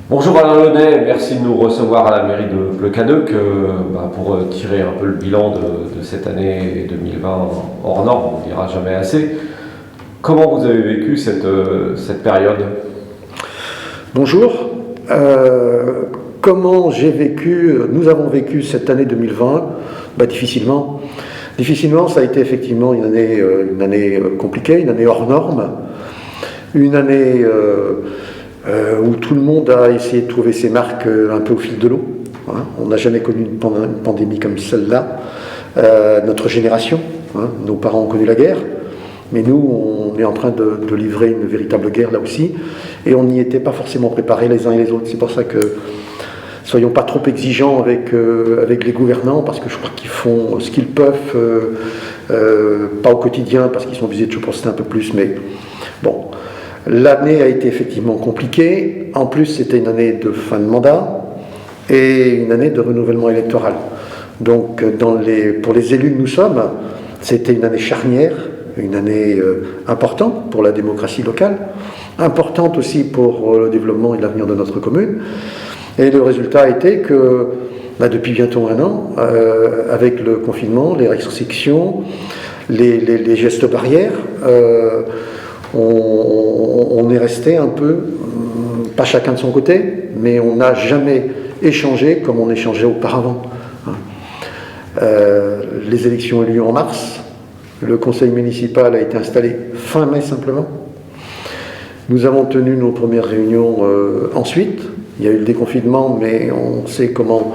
Bonjour Alain Launay, merci de nous recevoir à la mairie de Plecaduc pour tirer un peu le bilan de cette année 2020 hors norme, on ne dira jamais assez. Comment vous avez vécu cette période? Bonjour. Comment nous avons vécu cette année 2020? Difficilement. Difficilement, ça a été effectivement une année compliquée, une année hors norme, une année où tout le monde a essayé de trouver ses marques un peu au fil de l'eau. On n'a jamais connu une pandémie comme celle-là. Notre génération, nos parents ont connu la guerre, mais nous, on est en train de livrer une véritable guerre là aussi, et on n'y était pas forcément préparés les uns et les autres. C'est pour ça que soyons pas trop exigeants avec les gouvernants, parce que je crois qu'ils font ce qu'ils peuvent, pas au quotidien, parce qu'ils sont obligés de se poster un peu plus, mais bon. L'année a été effectivement compliquée. En plus, c'était une année de fin de mandat et une année de renouvellement électoral. Donc, pour les élus que nous sommes, c'était une année charnière, une année importante pour la démocratie locale, importante aussi pour le développement et l'avenir de notre commune. Et le résultat a été que, depuis bientôt un an, avec le confinement, les restrictions, les gestes barrières, on est resté un peu, pas chacun de son côté, mais on n'a jamais échangé comme on échangeait auparavant. Les élections ont eu lieu en mars, le conseil municipal a été installé fin mai simplement. Nous avons tenu nos premières réunions ensuite. Il y a eu le déconfinement, mais on sait comment,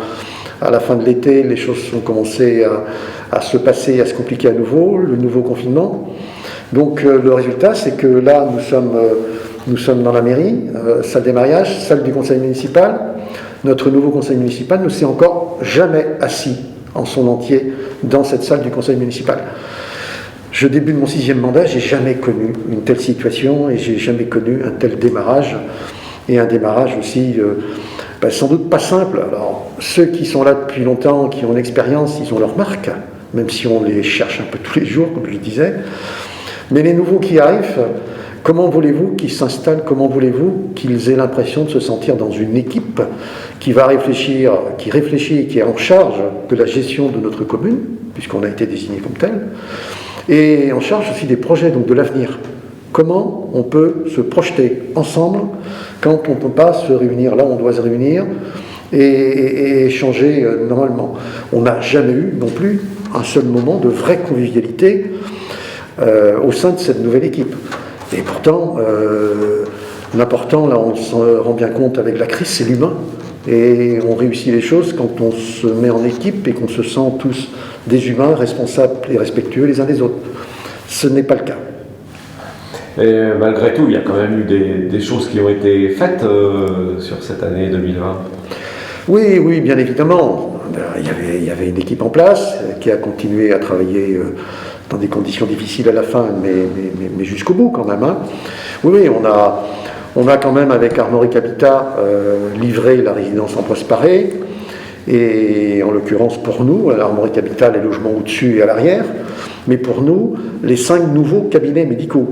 à la fin de l'été, les choses ont commencé à se passer, à se compliquer à nouveau, le nouveau confinement. Donc le résultat, c'est que là, nous sommes dans la mairie, salle des mariages, salle du conseil municipal. Notre nouveau conseil municipal ne s'est encore jamais assis en son entier dans cette salle du conseil municipal. Je débute mon 6e mandat, j'ai jamais connu une telle situation et j'ai jamais connu un tel démarrage. Et un démarrage aussi, sans doute pas simple. Alors, ceux qui sont là depuis longtemps, qui ont l'expérience, ils ont leur marque, même si on les cherche un peu tous les jours, comme je le disais. Mais les nouveaux qui arrivent, comment voulez-vous qu'ils s'installent? Comment voulez-vous qu'ils aient l'impression de se sentir dans une équipe qui va réfléchir, qui réfléchit et qui est en charge de la gestion de notre commune, puisqu'on a été désigné comme tel, et en charge aussi des projets, donc de l'avenir. Comment on peut se projeter ensemble quand on ne peut pas se réunir là où on doit se réunir et échanger normalement. On n'a jamais eu non plus un seul moment de vraie convivialité au sein de cette nouvelle équipe. Et pourtant, l'important, là on s'en rend bien compte avec la crise, c'est l'humain. Et on réussit les choses quand on se met en équipe et qu'on se sent tous des humains responsables et respectueux les uns des autres. Ce n'est pas le cas. Et malgré tout, il y a quand même eu des choses qui ont été faites sur cette année 2020. Oui, bien évidemment. Il y avait une équipe en place qui a continué à travailler dans des conditions difficiles à la fin, mais jusqu'au bout quand même. Oui, on a quand même avec Armorique Habitat livré la résidence en Prosparé, et en l'occurrence pour nous, Armorique Habitat, les logements au-dessus et à l'arrière, mais pour nous, les 5 nouveaux cabinets médicaux.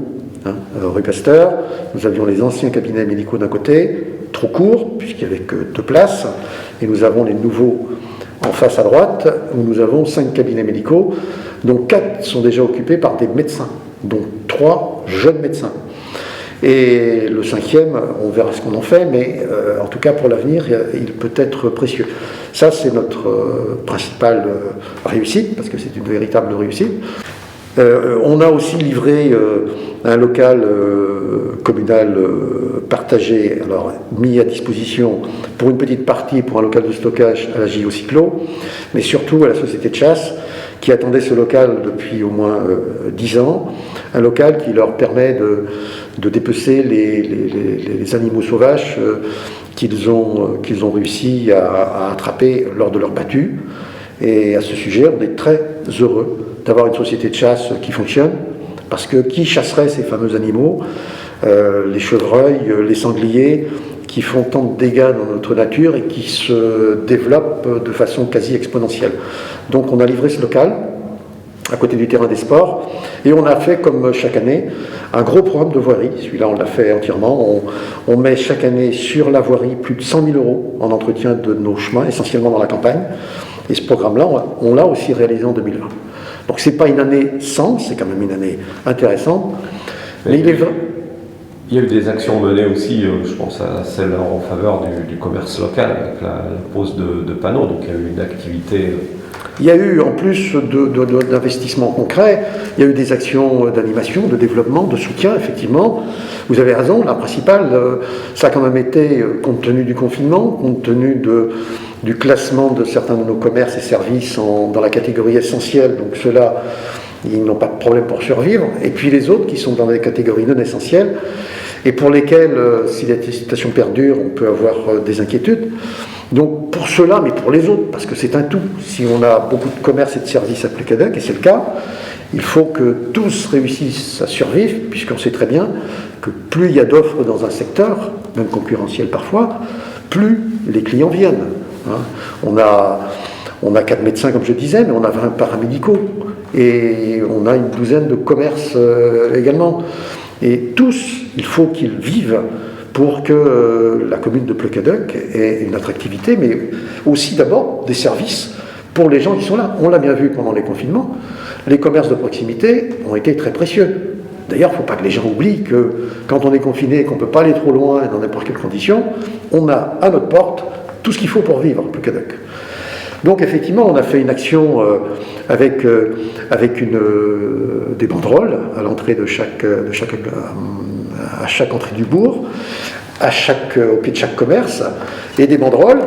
Rue Pasteur, nous avions les anciens cabinets médicaux d'un côté, trop courts, puisqu'il n'y avait que 2 places, et nous avons les nouveaux en face à droite, où nous avons 5 cabinets médicaux, dont 4 sont déjà occupés par des médecins, dont 3 jeunes médecins. Et le 5e, on verra ce qu'on en fait, mais en tout cas pour l'avenir, il peut être précieux. Ça, c'est notre principale réussite, parce que c'est une véritable réussite. On a aussi livré un local communal partagé, alors mis à disposition pour une petite partie pour un local de stockage à la JO Cyclo, mais surtout à la société de chasse qui attendait ce local depuis au moins 10 ans, un local qui leur permet de dépecer les animaux sauvages qu'ils ont réussi à attraper lors de leur battue. Et à ce sujet, on est très heureux d'avoir une société de chasse qui fonctionne, parce que qui chasserait ces fameux animaux, les chevreuils, les sangliers, qui font tant de dégâts dans notre nature et qui se développent de façon quasi exponentielle. Donc on a livré ce local, à côté du terrain des sports. Et on a fait, comme chaque année, un gros programme de voirie. Celui-là, on l'a fait entièrement. On met chaque année sur la voirie plus de 100 000 euros en entretien de nos chemins, essentiellement dans la campagne. Et ce programme-là, on l'a aussi réalisé en 2020. Donc c'est pas une année sans, c'est quand même une année intéressante. Mais il est vrai. Il y a eu des actions menées aussi, je pense à celle en faveur du commerce local, avec la pose de panneaux. Donc il y a eu une activité. Il y a eu, en plus d'investissements concrets, il y a eu des actions d'animation, de développement, de soutien, effectivement. Vous avez raison, la principale, ça a quand même été, compte tenu du confinement, compte tenu du classement de certains de nos commerces et services dans la catégorie essentielle, donc ceux-là, ils n'ont pas de problème pour survivre, et puis les autres qui sont dans les catégories non essentielles, et pour lesquels, si la situation perdure, on peut avoir des inquiétudes. Donc pour ceux-là, mais pour les autres, parce que c'est un tout. Si on a beaucoup de commerces et de services à Ploucadoc, et c'est le cas, il faut que tous réussissent à survivre, puisqu'on sait très bien que plus il y a d'offres dans un secteur, même concurrentiel parfois, plus les clients viennent. Hein. On a 4 médecins, comme je disais, mais on a 20 paramédicaux, et on a une douzaine de commerces également. Et tous, il faut qu'ils vivent pour que la commune de Ploucadoc ait une attractivité, mais aussi d'abord des services pour les gens qui sont là. On l'a bien vu pendant les confinements, les commerces de proximité ont été très précieux. D'ailleurs, il ne faut pas que les gens oublient que quand on est confiné et qu'on ne peut pas aller trop loin et dans n'importe quelles conditions, on a à notre porte tout ce qu'il faut pour vivre à Ploucadoc. Donc effectivement, on a fait une action avec des banderoles à l'entrée à chaque entrée du bourg, au pied de chaque commerce, et des banderoles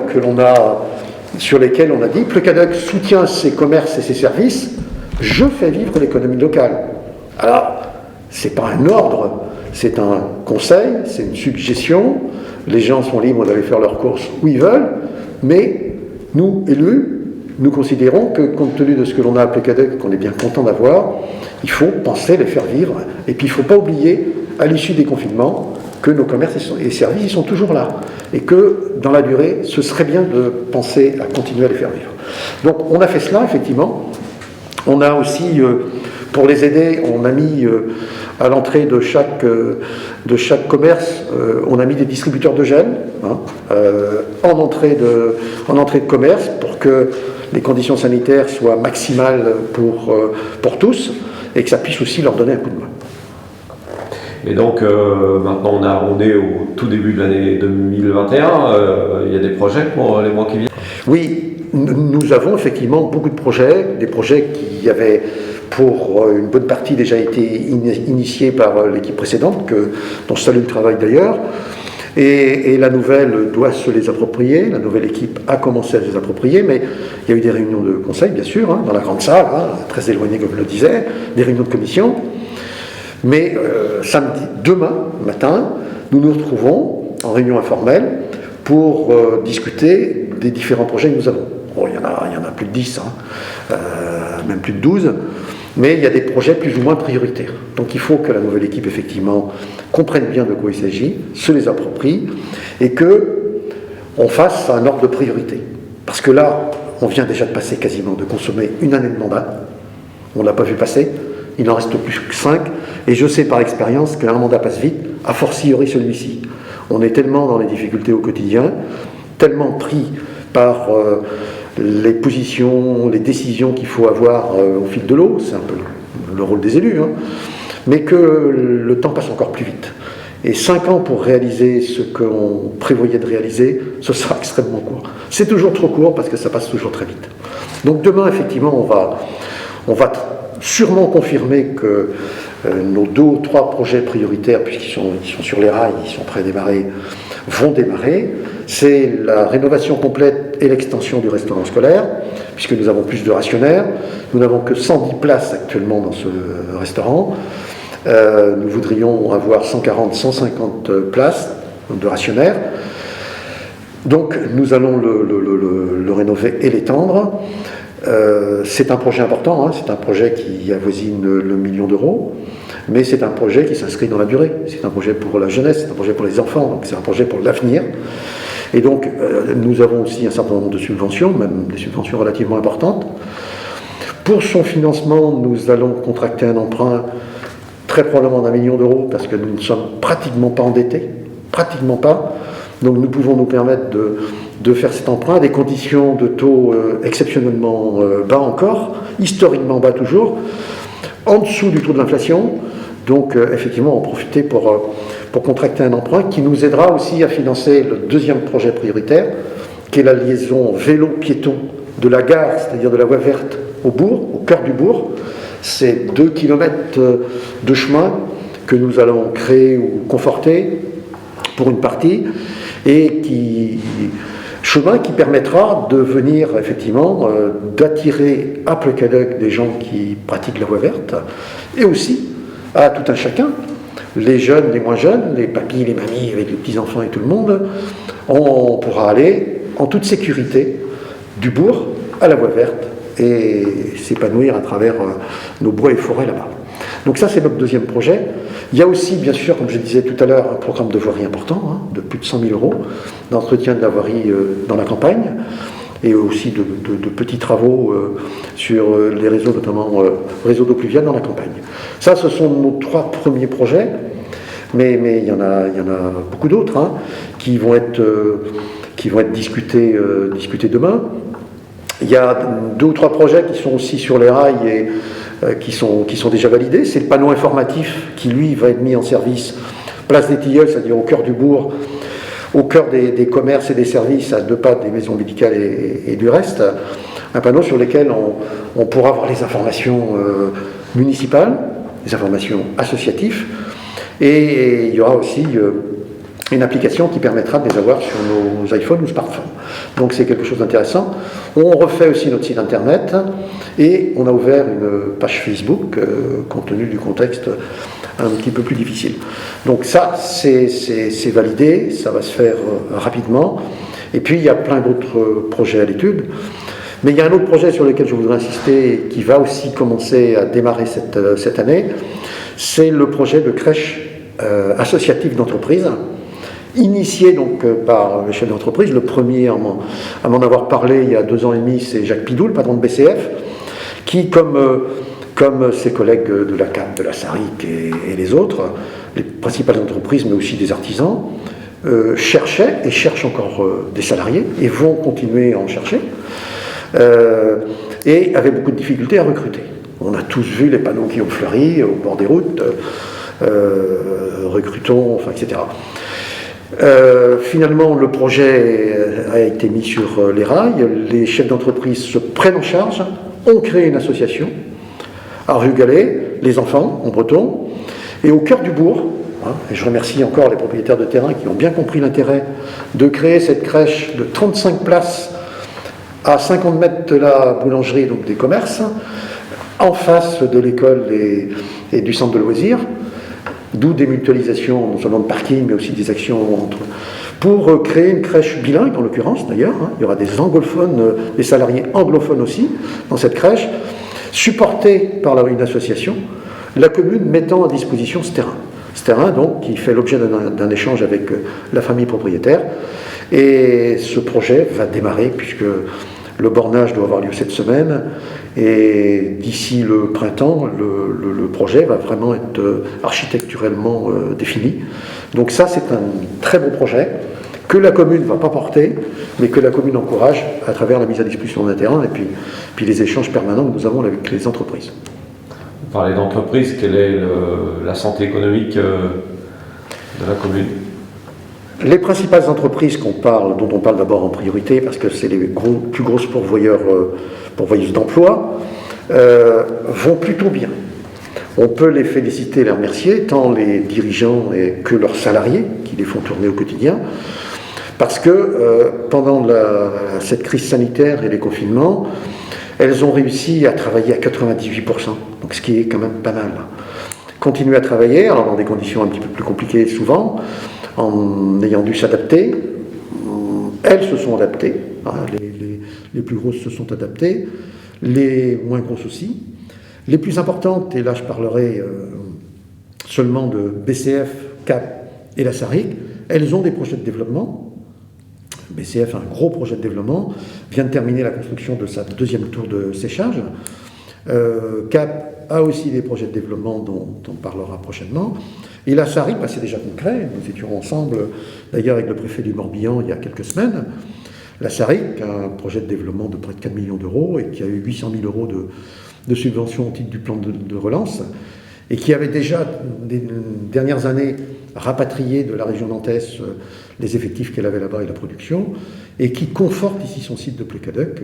sur lesquelles on a dit Ploucadoc soutient ses commerces et ses services, je fais vivre l'économie locale. Alors, c'est pas un ordre, c'est un conseil, c'est une suggestion. Les gens sont libres d'aller faire leurs courses où ils veulent, mais nous, élus, nous considérons que, compte tenu de ce que l'on a à Ploucadoc, qu'on est bien content d'avoir, il faut penser les faire vivre. Et puis il ne faut pas oublier, à l'issue des confinements, que nos commerces et services ils sont toujours là. Et que, dans la durée, ce serait bien de penser à continuer à les faire vivre. Donc on a fait cela, effectivement. On a aussi, pour les aider, on a mis à l'entrée de chaque commerce, on a mis des distributeurs de gel en entrée de commerce pour que les conditions sanitaires soient maximales pour tous et que ça puisse aussi leur donner un coup de main. Et donc maintenant on est au tout début de l'année 2021, il y a des projets pour les mois qui viennent? Oui, nous avons effectivement beaucoup de projets, des projets qui avaient pour une bonne partie déjà été initiés par l'équipe précédente, dont je salue le travail d'ailleurs, et la nouvelle doit se les approprier, la nouvelle équipe a commencé à les approprier, mais il y a eu des réunions de conseil bien sûr, dans la grande salle, très éloignée comme je le disais, des réunions de commission. Mais demain matin, nous nous retrouvons en réunion informelle pour discuter des différents projets que nous avons. Bon, il y en a plus de 10, même plus de 12, mais il y a des projets plus ou moins prioritaires. Donc il faut que la nouvelle équipe, effectivement, comprenne bien de quoi il s'agit, se les approprie, et qu'on fasse un ordre de priorité. Parce que là, on vient déjà de passer quasiment, de consommer une année de mandat, on ne l'a pas vu passer, il n'en reste plus que 5, et je sais par expérience qu'un mandat passe vite, a fortiori celui-ci. On est tellement dans les difficultés au quotidien, tellement pris par les positions, les décisions qu'il faut avoir au fil de l'eau, c'est un peu le rôle des élus, mais que le temps passe encore plus vite. Et 5 ans pour réaliser ce qu'on prévoyait de réaliser, ce sera extrêmement court. C'est toujours trop court parce que ça passe toujours très vite. Donc demain, effectivement, on va sûrement confirmer que nos 2 ou 3 projets prioritaires, puisqu'ils sont sur les rails, ils sont prêts à démarrer, vont démarrer. C'est la rénovation complète et l'extension du restaurant scolaire, puisque nous avons plus de rationnaires. Nous n'avons que 110 places actuellement dans ce restaurant. Nous voudrions avoir 140-150 places de rationnaires. Donc nous allons le rénover et l'étendre. C'est un projet important, c'est un projet qui avoisine le 1 million d'euros, mais c'est un projet qui s'inscrit dans la durée. C'est un projet pour la jeunesse, c'est un projet pour les enfants, donc c'est un projet pour l'avenir. Et donc nous avons aussi un certain nombre de subventions, même des subventions relativement importantes, Pour son financement, nous allons contracter un emprunt très probablement d'1 million d'euros parce que nous ne sommes pratiquement pas endettés, pratiquement pas. Donc nous pouvons nous permettre de faire cet emprunt à des conditions de taux exceptionnellement bas encore, historiquement bas toujours, en dessous du taux de l'inflation. Donc effectivement, en profiter pour contracter un emprunt qui nous aidera aussi à financer le deuxième projet prioritaire, qui est la liaison vélo-piéton de la gare, c'est-à-dire de la voie verte, au bourg, au cœur du bourg. C'est 2 km de chemin que nous allons créer ou conforter pour une partie, et chemin qui permettra de venir effectivement d'attirer à Plecadoc des gens qui pratiquent la voie verte, et aussi à tout un chacun, les jeunes, les moins jeunes, les papis, les mamies avec les petits-enfants et tout le monde, on pourra aller en toute sécurité du bourg à la voie verte et s'épanouir à travers nos bois et forêts là-bas. Donc ça, c'est notre deuxième projet. Il y a aussi, bien sûr, comme je disais tout à l'heure, un programme de voirie important, de plus de 100 000 euros, d'entretien de la voirie dans la campagne, et aussi de petits travaux sur les réseaux, notamment réseau d'eau pluviale dans la campagne. Ça, ce sont nos 3 premiers projets, mais il y en a beaucoup d'autres qui vont être discutés demain. Il y a 2 ou 3 projets qui sont aussi sur les rails et qui sont déjà validés. C'est le panneau informatif qui, lui, va être mis en service place des Tilleuls, c'est-à-dire au cœur du bourg, au cœur des commerces et des services, à 2 pas des maisons médicales et du reste. Un panneau sur lequel on pourra avoir les informations municipales, les informations associatives, et il y aura aussi une application qui permettra de les avoir sur nos iPhones ou smartphones. Donc c'est quelque chose d'intéressant. On refait aussi notre site internet et on a ouvert une page Facebook compte tenu du contexte un petit peu plus difficile. Donc ça, c'est validé, ça va se faire rapidement. Et puis il y a plein d'autres projets à l'étude. Mais il y a un autre projet sur lequel je voudrais insister qui va aussi commencer à démarrer cette année. C'est le projet de crèche associative d'entreprise, initié donc par le chef d'entreprise. Le premier à m'en avoir parlé il y a 2 ans et demi, c'est Jacques Pidou, le patron de BCF, qui, comme ses collègues de la CAP, de la SARIC et les autres, les principales entreprises, mais aussi des artisans, cherchaient et cherchent encore des salariés et vont continuer à en chercher, et avaient beaucoup de difficultés à recruter. On a tous vu les panneaux qui ont fleuri au bord des routes, recrutons, enfin, etc. Finalement, le projet a été mis sur les rails, les chefs d'entreprise se prennent en charge, ont créé une association à Rue-Gallet, les enfants en breton, et au cœur du bourg, et je remercie encore les propriétaires de terrain qui ont bien compris l'intérêt de créer cette crèche de 35 places à 50 mètres de la boulangerie, donc des commerces, en face de l'école et du centre de loisirs, d'où des mutualisations, non seulement de parking, mais aussi des actions pour créer une crèche bilingue, en l'occurrence d'ailleurs. Il y aura des anglophones, des salariés anglophones aussi dans cette crèche, supportée par une association, la commune mettant à disposition ce terrain. Ce terrain, donc, qui fait l'objet d'un échange avec la famille propriétaire. Et ce projet va démarrer, puisque le bornage doit avoir lieu cette semaine, et d'ici le printemps, le projet va vraiment être architecturellement défini. Donc ça, c'est un très beau projet que la commune ne va pas porter, mais que la commune encourage à travers la mise à disposition d'un terrain et puis les échanges permanents que nous avons avec les entreprises. Vous parlez d'entreprise, quelle est la santé économique de la commune ? Les principales entreprises dont on parle d'abord en priorité, parce que c'est les plus grosses pourvoyeuses d'emploi, vont plutôt bien. On peut les féliciter et les remercier, tant les dirigeants que leurs salariés, qui les font tourner au quotidien, parce que pendant cette crise sanitaire et les confinements, elles ont réussi à travailler à 98%, donc ce qui est quand même pas mal. Continuer à travailler, alors dans des conditions un petit peu plus compliquées souvent, en ayant dû s'adapter. Elles se sont adaptées, les plus grosses se sont adaptées, les moins grosses aussi. Les plus importantes, et là je parlerai seulement de BCF, CAP et la SARIC, elles ont des projets de développement. BCF a un gros projet de développement, vient de terminer la construction de sa 2e tour de séchage, Cap a aussi des projets de développement dont on parlera prochainement. Et la SARIC, c'est déjà concret. Nous étions ensemble, d'ailleurs, avec le préfet du Morbihan il y a quelques semaines. La SARIC a un projet de développement de près de 4 millions d'euros et qui a eu 800 000 euros de subventions au titre du plan de relance et qui avait déjà, des dernières années, rapatrié de la région nantaise les effectifs qu'elle avait là-bas et la production, et qui conforte ici son site de Plecadoc,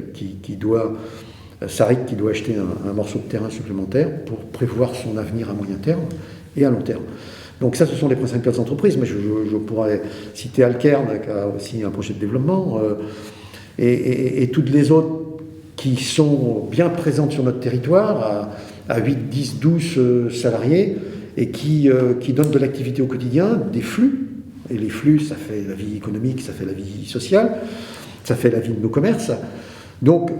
SARIC qui doit acheter un morceau de terrain supplémentaire pour prévoir son avenir à moyen terme et à long terme. Donc ça, ce sont les principales entreprises, mais je pourrais citer Alkern, qui a aussi un projet de développement, et toutes les autres qui sont bien présentes sur notre territoire, à 8, 10, 12 salariés, et qui donnent de l'activité au quotidien, des flux. Et les flux, ça fait la vie économique, ça fait la vie sociale, ça fait la vie de nos commerces. Donc,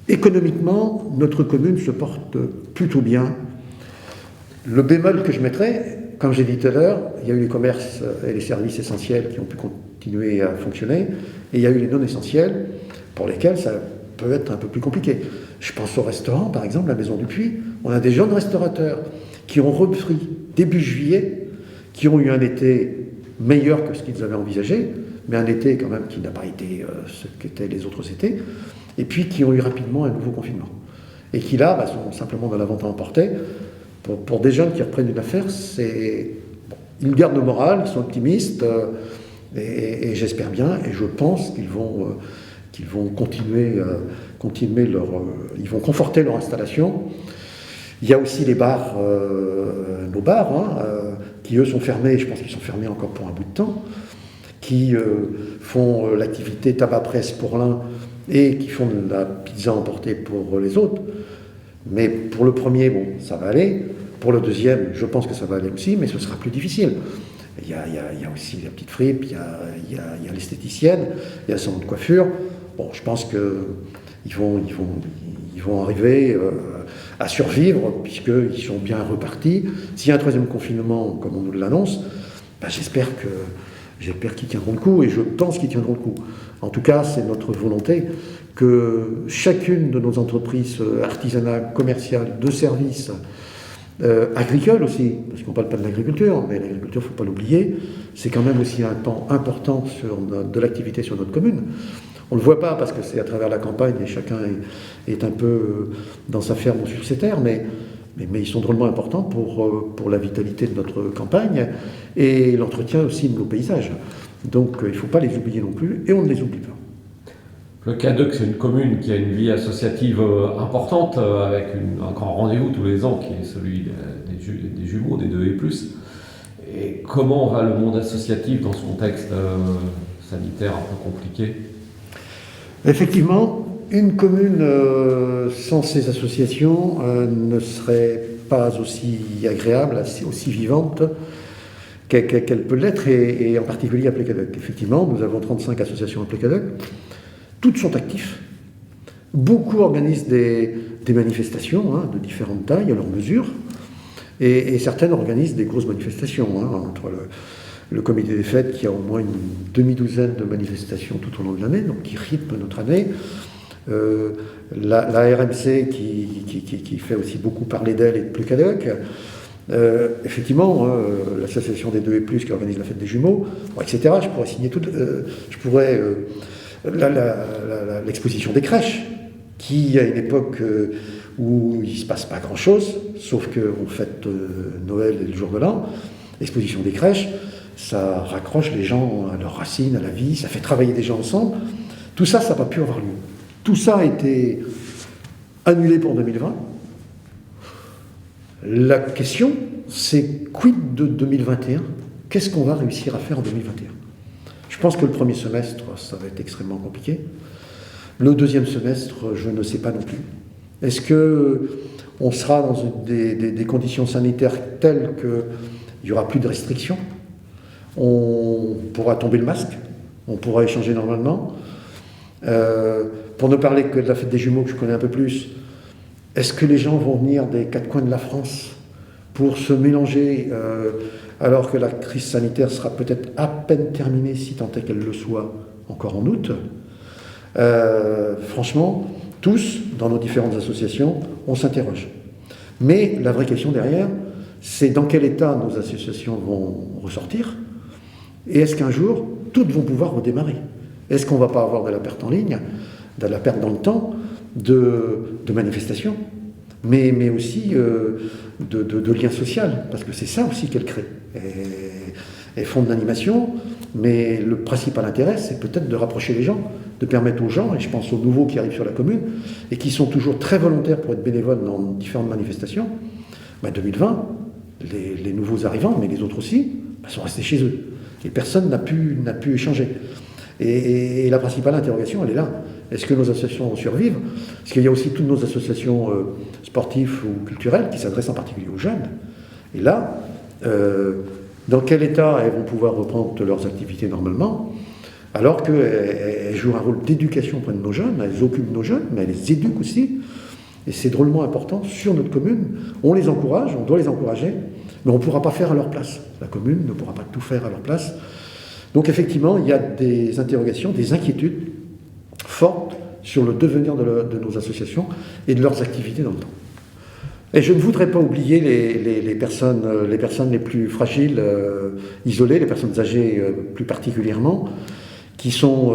économiquement, notre commune se porte plutôt bien. Le bémol que je mettrais, comme j'ai dit tout à l'heure, il y a eu les commerces et les services essentiels qui ont pu continuer à fonctionner, et il y a eu les non essentiels pour lesquels ça peut être un peu plus compliqué. Je pense au restaurant, par exemple, la Maison du Puy. On a des jeunes restaurateurs qui ont repris début juillet, qui ont eu un été meilleur que ce qu'ils avaient envisagé, mais un été quand même qui n'a pas été ce qu'étaient les autres étés, et puis qui ont eu rapidement un nouveau confinement. Et qui là sont simplement dans la vente à emporter. Pour des jeunes qui reprennent une affaire, ils gardent le moral, ils sont optimistes, et j'espère bien, et je pense qu'ils vont continuer ils vont conforter leur installation. Il y a aussi les bars, nos bars, qui eux sont fermés, je pense qu'ils sont fermés encore pour un bout de temps, qui font l'activité tabac-presse pour l'un et qui font de la pizza emportée pour les autres. Mais pour le premier, ça va aller. Pour le deuxième, je pense que ça va aller aussi, mais ce sera plus difficile. Il y a aussi la petite fripe, il y a l'esthéticienne, il y a le salon de coiffure. Je pense qu'ils vont arriver à survivre, puisqu'ils sont bien repartis. S'il y a un troisième confinement, comme on nous l'annonce, j'espère qu'ils tiendront le coup, et je pense qu'ils tiendront le coup. En tout cas, c'est notre volonté que chacune de nos entreprises artisanales, commerciales, de services, agricoles aussi, parce qu'on ne parle pas de l'agriculture, mais l'agriculture, il ne faut pas l'oublier, c'est quand même aussi un pan important de l'activité sur notre commune. On ne le voit pas parce que c'est à travers la campagne et chacun est un peu dans sa ferme ou sur ses terres, mais ils sont drôlement importants pour la vitalité de notre campagne et l'entretien aussi de nos paysages. Donc il ne faut pas les oublier non plus, et on ne les oublie pas. Plecadoc, c'est une commune qui a une vie associative importante, avec un grand rendez-vous tous les ans, qui est celui des jumeaux, des 2 et plus. Et comment va le monde associatif dans ce contexte sanitaire un peu compliqué ? Effectivement, une commune sans ces associations ne serait pas aussi agréable, aussi vivante qu'elle peut l'être, et en particulier à Plecadoc. Effectivement, nous avons 35 associations à Plecadoc. Toutes sont actives. Beaucoup organisent des manifestations de différentes tailles à leur mesure, et certaines organisent des grosses manifestations, entre le comité des fêtes qui a au moins une demi-douzaine de manifestations tout au long de l'année, donc qui rythme notre année. La RMC qui fait aussi beaucoup parler d'elle et de Plecadoc. Effectivement, l'association des 2 et plus qui organise la fête des jumeaux, etc. Je pourrais signer l'exposition des crèches, qui à une époque où il ne se passe pas grand-chose, sauf qu'on fête Noël et le jour de l'an. L'exposition des crèches, ça raccroche les gens à leurs racines, à la vie, ça fait travailler des gens ensemble. Tout ça, ça n'a pas pu avoir lieu. Tout ça a été annulé pour 2020. La question, c'est quid de 2021 ? Qu'est-ce qu'on va réussir à faire en 2021 ? Je pense que le premier semestre, ça va être extrêmement compliqué. Le deuxième semestre, je ne sais pas non plus. Est-ce qu'on sera dans des conditions sanitaires telles qu'il n'y aura plus de restrictions ? On pourra tomber le masque, on pourra échanger normalement. Pour ne parler que de la fête des jumeaux, que je connais un peu plus, est-ce que les gens vont venir des 4 coins de la France pour se mélanger alors que la crise sanitaire sera peut-être à peine terminée, si tant est qu'elle le soit, encore en août ? Franchement, tous, dans nos différentes associations, on s'interroge. Mais la vraie question derrière, c'est dans quel état nos associations vont ressortir, et est-ce qu'un jour, toutes vont pouvoir redémarrer? Est-ce qu'on ne va pas avoir de la perte en ligne, de la perte dans le temps, de manifestations, mais aussi de liens sociaux, parce que c'est ça aussi qu'elle crée. Et fonds d'animation, mais le principal intérêt, c'est peut-être de rapprocher les gens, de permettre aux gens, et je pense aux nouveaux qui arrivent sur la commune, et qui sont toujours très volontaires pour être bénévoles dans différentes manifestations, 2020, les nouveaux arrivants, mais les autres aussi, sont restés chez eux. Et personne n'a pu échanger. Et la principale interrogation, elle est là. Est-ce que nos associations vont survivre? Parce qu'il y a aussi toutes nos associations sportives ou culturelles qui s'adressent en particulier aux jeunes. Et là, dans quel état elles vont pouvoir reprendre leurs activités normalement, alors qu'elles jouent un rôle d'éducation auprès de nos jeunes, elles occupent nos jeunes, mais elles les éduquent aussi. Et c'est drôlement important sur notre commune. On les encourage, on doit les encourager, mais on ne pourra pas faire à leur place. La commune ne pourra pas tout faire à leur place. Donc effectivement, il y a des interrogations, des inquiétudes fortes sur le devenir de nos associations et de leurs activités dans le temps. Et je ne voudrais pas oublier les personnes les plus fragiles, isolées, les personnes âgées plus particulièrement, qui sont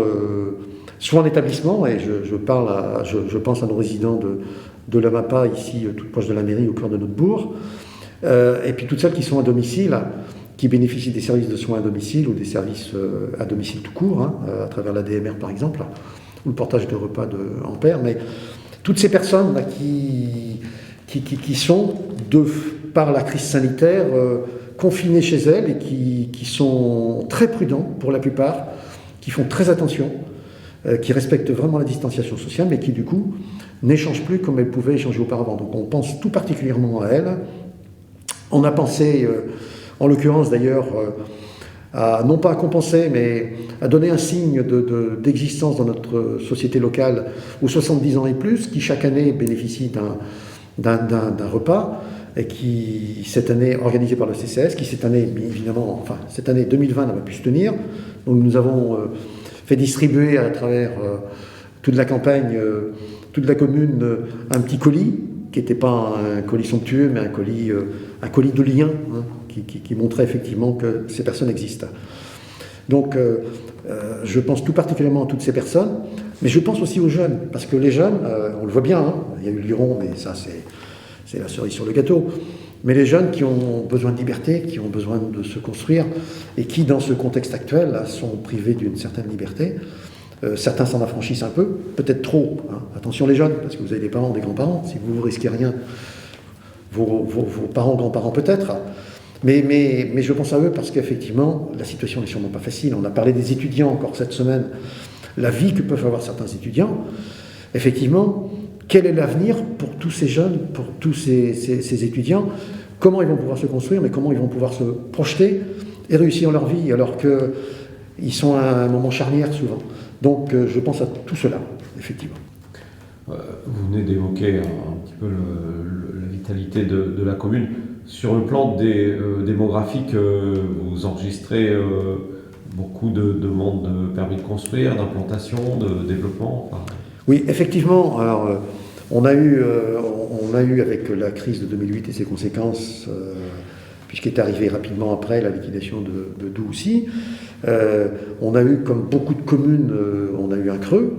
soit en établissement, et je pense à nos résidents de la MAPA, ici, tout proche de la mairie, au cœur de notre bourg, et puis toutes celles qui sont à domicile, qui bénéficient des services de soins à domicile ou des services à domicile tout court, à travers la DMR par exemple, ou le portage de repas en paire, mais toutes ces personnes là, qui sont, par la crise sanitaire, confinées chez elles et qui sont très prudents pour la plupart, qui font très attention, qui respectent vraiment la distanciation sociale, mais qui du coup n'échangent plus comme elles pouvaient échanger auparavant. Donc on pense tout particulièrement à elles. On a pensé, en l'occurrence d'ailleurs, non pas à compenser, mais à donner un signe d'existence dans notre société locale aux 70 ans et plus, qui chaque année bénéficient d'un repas, et qui, cette année, organisé par le CCS, qui cette année, évidemment, cette année 2020 n'a pas pu se tenir. Donc nous avons fait distribuer à travers toute la campagne, toute la commune, un petit colis, qui n'était pas un colis somptueux, mais un colis de lien, qui montrait effectivement que ces personnes existent. Donc, je pense tout particulièrement à toutes ces personnes, mais je pense aussi aux jeunes, parce que les jeunes, on le voit bien, il y a eu Lyon, mais ça c'est la cerise sur le gâteau, mais les jeunes qui ont besoin de liberté, qui ont besoin de se construire, et qui, dans ce contexte actuel, là, sont privés d'une certaine liberté. Certains s'en affranchissent un peu, peut-être trop. Attention les jeunes, parce que vous avez des parents, des grands-parents, si vous ne risquez rien, vos parents, grands-parents peut-être, mais je pense à eux parce qu'effectivement, la situation n'est sûrement pas facile. On a parlé des étudiants encore cette semaine, la vie que peuvent avoir certains étudiants. Effectivement, quel est l'avenir pour tous ces jeunes, pour tous ces étudiants? Comment ils vont pouvoir se construire, mais comment ils vont pouvoir se projeter et réussir leur vie, alors qu'ils sont à un moment charnière souvent. Donc je pense à tout cela, effectivement. Vous venez d'évoquer un petit peu la vitalité de la commune. Sur le plan démographique, vous enregistrez beaucoup de demandes de permis de construire, d'implantation, de développement. Oui, effectivement. Alors, on a eu avec la crise de 2008 et ses conséquences, puisqu'est arrivé rapidement après la liquidation de Doux aussi, on a eu, comme beaucoup de communes, on a eu un creux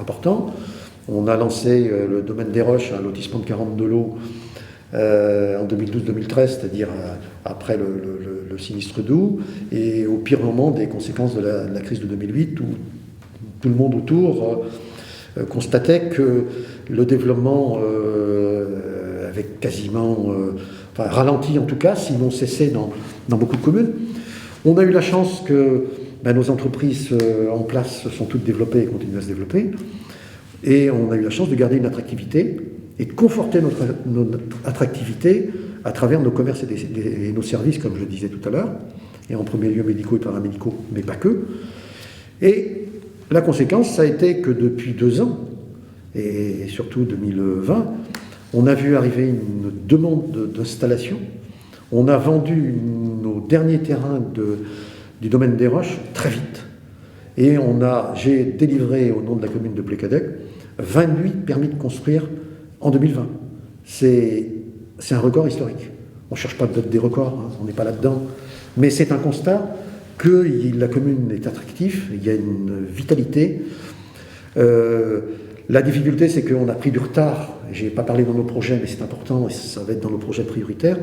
important. On a lancé le domaine des Roches, un lotissement de 42 lots en 2012-2013, c'est-à-dire après le sinistre Doux, et au pire moment des conséquences de la crise de 2008, où tout le monde autour constatait que le développement avait quasiment ralenti en tout cas, sinon cessé dans beaucoup de communes. On a eu la chance que nos entreprises en place sont toutes développées et continuent à se développer. Et on a eu la chance de garder une attractivité et de conforter notre attractivité à travers nos commerces et nos services, comme je le disais tout à l'heure, et en premier lieu médicaux et paramédicaux, mais pas que. Et la conséquence, ça a été que depuis 2 ans, et surtout 2020, on a vu arriver une demande d'installation. On a vendu nos derniers terrains du domaine des Roches très vite. Et j'ai délivré au nom de la commune de Plécadec 28 permis de construire en 2020. C'est un record historique. On ne cherche pas des records, hein, on n'est pas là-dedans. Mais c'est un constat que la commune est attractive, il y a une vitalité. La difficulté, c'est qu'on a pris du retard. Je n'ai pas parlé dans nos projets, mais c'est important, et ça va être dans nos projets prioritaires.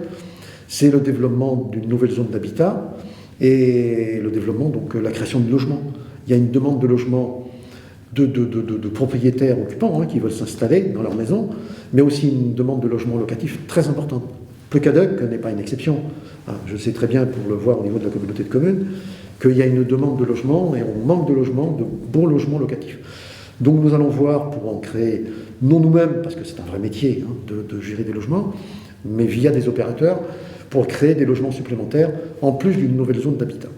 C'est le développement d'une nouvelle zone d'habitat et le développement, donc la création de logements. Il y a une demande de logement de propriétaires occupants qui veulent s'installer dans leur maison, mais aussi une demande de logement locatif très importante. Plecadoc n'est pas une exception. Je sais très bien, pour le voir au niveau de la communauté de communes, qu'il y a une demande de logement et on manque de logements, de bons logements locatifs. Donc nous allons voir pour en créer, non nous-mêmes, parce que c'est un vrai métier de gérer des logements, mais via des opérateurs, pour créer des logements supplémentaires, en plus d'une nouvelle zone d'habitat.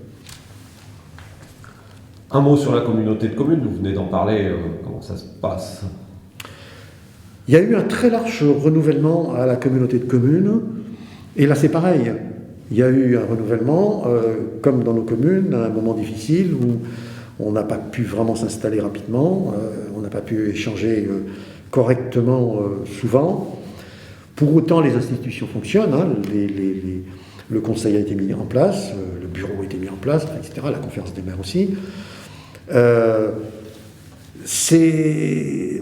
Un mot sur la communauté de communes, vous venez d'en parler, comment ça se passe? Il y a eu un très large renouvellement à la communauté de communes, et là c'est pareil. Il y a eu un renouvellement, comme dans nos communes, à un moment difficile où on n'a pas pu vraiment s'installer rapidement, on n'a pas pu échanger correctement souvent. Pour autant, les institutions fonctionnent, le conseil a été mis en place, le bureau a été mis en place, etc., la conférence des maires aussi.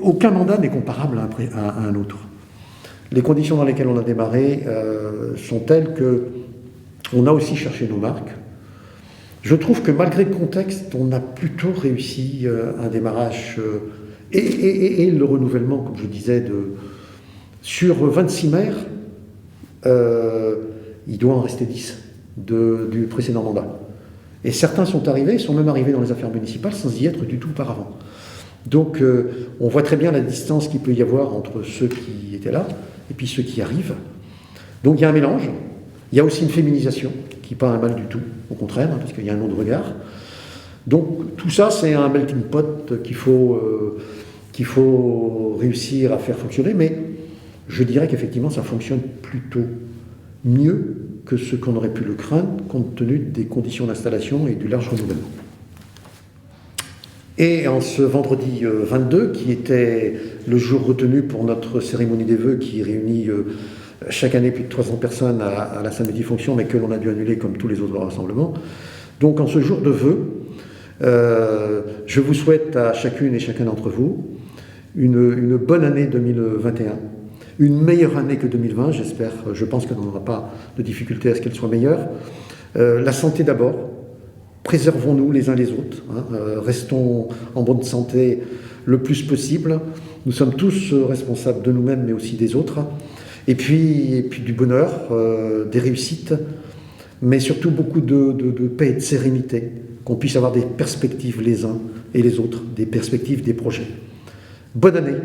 Aucun mandat n'est comparable à un autre. Les conditions dans lesquelles on a démarré sont telles qu'on a aussi cherché nos marques. Je trouve que malgré le contexte, on a plutôt réussi un démarrage et le renouvellement, comme je disais, sur 26 maires, il doit en rester 10 du précédent mandat. Et certains sont même arrivés dans les affaires municipales sans y être du tout auparavant. Donc on voit très bien la distance qu'il peut y avoir entre ceux qui étaient là et puis ceux qui arrivent. Donc il y a un mélange. Il y a aussi une féminisation qui n'est pas un mal du tout, au contraire, parce qu'il y a un autre regard. Donc tout ça, c'est un melting pot qu'il faut réussir à faire fonctionner, mais je dirais qu'effectivement ça fonctionne plutôt mieux que ce qu'on aurait pu le craindre compte tenu des conditions d'installation et du large renouvellement. Et en ce vendredi 22, qui était le jour retenu pour notre cérémonie des vœux qui réunit chaque année plus de 300 personnes à la salle multifonction, mais que l'on a dû annuler comme tous les autres rassemblements. Donc en ce jour de vœux, je vous souhaite à chacune et chacun d'entre vous une bonne année 2021, une meilleure année que 2020, j'espère, je pense qu'on n'aura pas de difficulté à ce qu'elle soit meilleure. La santé d'abord, préservons-nous les uns les autres, restons en bonne santé le plus possible. Nous sommes tous responsables de nous-mêmes, mais aussi des autres. Et puis du bonheur, des réussites, mais surtout beaucoup de paix et de sérénité, qu'on puisse avoir des perspectives les uns et les autres, des perspectives, des projets. Bonne année.